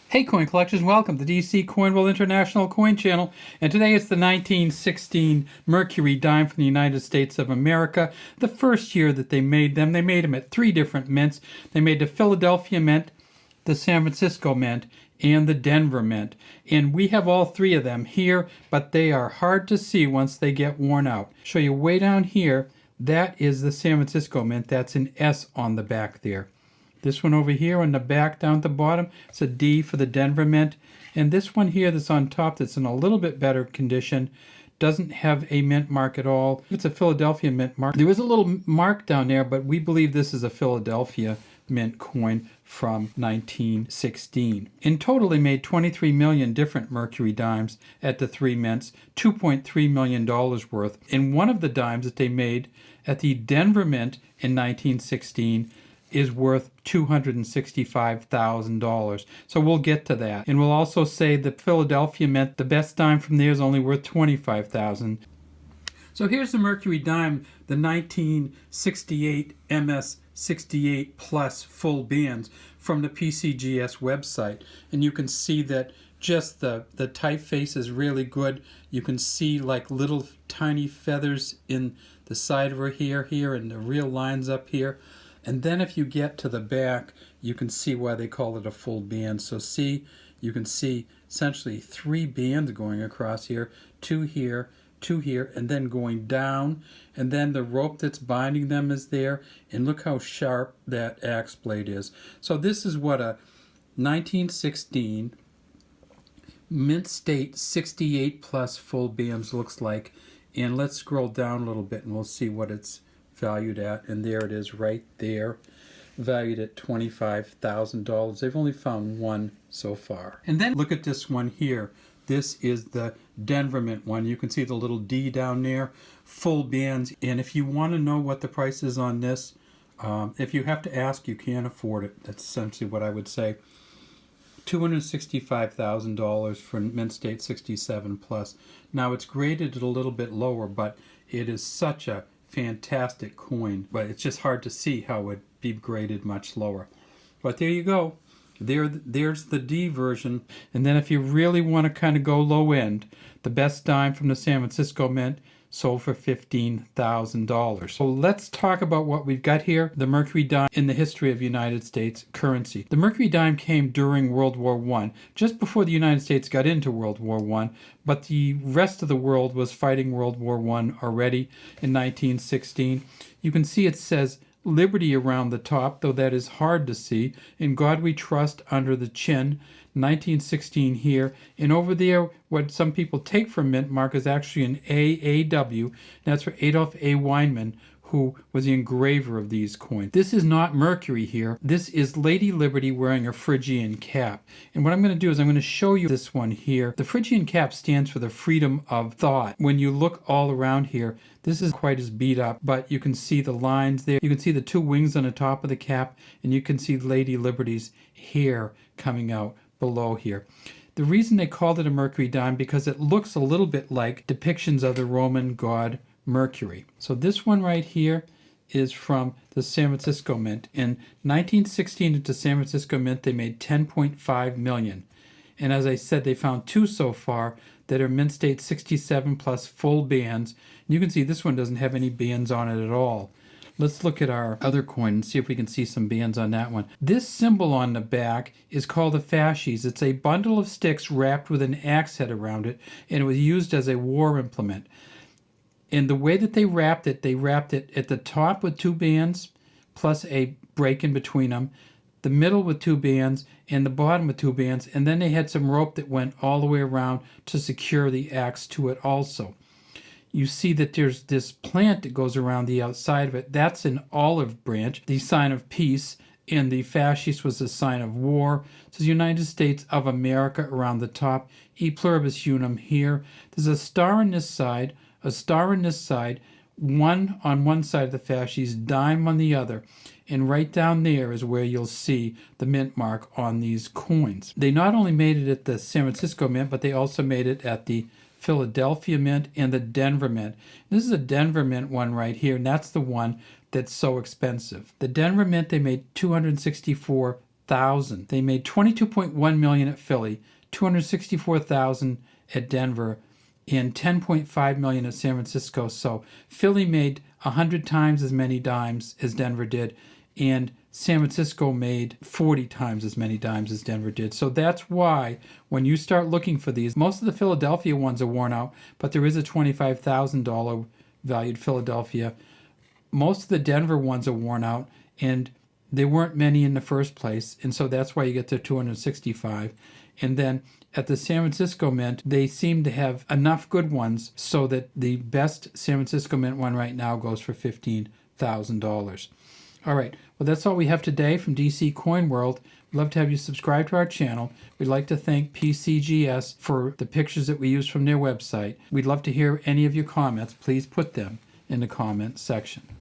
Hey coin collectors, welcome to DC Coinwell International Coin Channel, and today it's the 1916 Mercury Dime from the United States of America. The first year that they made them at three different mints. They made the Philadelphia Mint, the San Francisco Mint, and the Denver Mint. And we have all three of them here, but they are hard to see once they get worn out. Show you way down here, that is the San Francisco Mint. That's an S on the back there. This one over here on the back down at the bottom, it's a D for the Denver Mint. And this one here that's on top that's in a little bit better condition doesn't have a mint mark at all. It's a Philadelphia mint mark. There is a little mark down there, but we believe this is a Philadelphia mint coin from 1916. In total, they made 23 million different Mercury dimes at the three mints, $2.3 million worth. And one of the dimes that they made at the Denver Mint in 1916 is worth $265,000. So we'll get to that. And we'll also say the Philadelphia Mint, the best dime from there is only worth $25,000. So here's the Mercury Dime, the 1968 MS68 Plus full bands from the PCGS website. And you can see that just the typeface is really good. You can see like little tiny feathers in the side of her here, and the real lines up here. And then if you get to the back, you can see why they call it a full band. So see, you can see essentially three bands going across here, two here, and then going down. And then the rope that's binding them is there. And look how sharp that axe blade is. So this is what a 1916 Mint State 68 plus full bands looks like. And let's scroll down a little bit and we'll see what it's valued at, and there it is right there, valued at $25,000. They've only found one so far. And then look at this one here. This is the Denver Mint one. You can see the little D down there, full bands. And if you want to know what the price is on this, if you have to ask, you can't afford it. That's essentially what I would say. $265,000 for Mint State 67 plus. Now it's graded at a little bit lower, but it is such a fantastic coin, but it's just hard to see how it would be graded much lower. But there you go. There's the D version. And then if you really want to kind of go low end, the best dime from the San Francisco Mint sold for $15,000. So let's talk about what we've got here, the Mercury Dime in the history of United States currency. The Mercury Dime came during World War I, just before the United States got into World War I, but the rest of the world was fighting World War I already in 1916. You can see it says Liberty around the top, though that is hard to see. In God We Trust under the chin, 1916 here. And over there, what some people take for mint mark is actually an AAW. And that's for Adolf A. Weinman, who was the engraver of these coins. This is not Mercury here. This is Lady Liberty wearing a Phrygian cap. And what I'm going to do is I'm going to show you this one here. The Phrygian cap stands for the freedom of thought. When you look all around here, this is quite as beat up, but you can see the lines there. You can see the two wings on the top of the cap, and you can see Lady Liberty's hair coming out below here. The reason they called it a Mercury Dime because it looks a little bit like depictions of the Roman god Mercury. So this one right here is from the San Francisco Mint. In 1916 at the San Francisco Mint, they made $10.5 million. And as I said, they found two so far that are Mint State 67 plus full bands. And you can see this one doesn't have any bands on it at all. Let's look at our other coin and see if we can see some bands on that one. This symbol on the back is called a fasces. It's a bundle of sticks wrapped with an axe head around it, and it was used as a war implement. And the way that they wrapped it at the top with two bands, plus a break in between them, the middle with two bands, and the bottom with two bands, and then they had some rope that went all the way around to secure the axe to it also. You see that there's this plant that goes around the outside of it. That's an olive branch, the sign of peace, and the fasces was a sign of war. It says United States of America around the top, E pluribus unum here. There's a star on this side, a star on this side, one on one side of the fasces, dime on the other. And right down there is where you'll see the mint mark on these coins. They not only made it at the San Francisco Mint, but they also made it at the Philadelphia Mint and the Denver Mint. This is a Denver Mint one right here, and that's the one that's so expensive. The Denver Mint, they made $264,000 $264,000. They made $22.1 million at Philly, $264,000 at Denver, and $10.5 million at San Francisco. So Philly made 100 times as many dimes as Denver did, and San Francisco made 40 times as many dimes as Denver did. So that's why when you start looking for these, most of the Philadelphia ones are worn out, but there is a $25,000 valued Philadelphia. Most of the Denver ones are worn out, and there weren't many in the first place, and so that's why you get to 265. And then at the San Francisco Mint, they seem to have enough good ones so that the best San Francisco Mint one right now goes for $15,000. All right, well, that's all we have today from DC Coin World. We'd love to have you subscribe to our channel. We'd like to thank PCGS for the pictures that we use from their website. We'd love to hear any of your comments. Please put them in the comment section.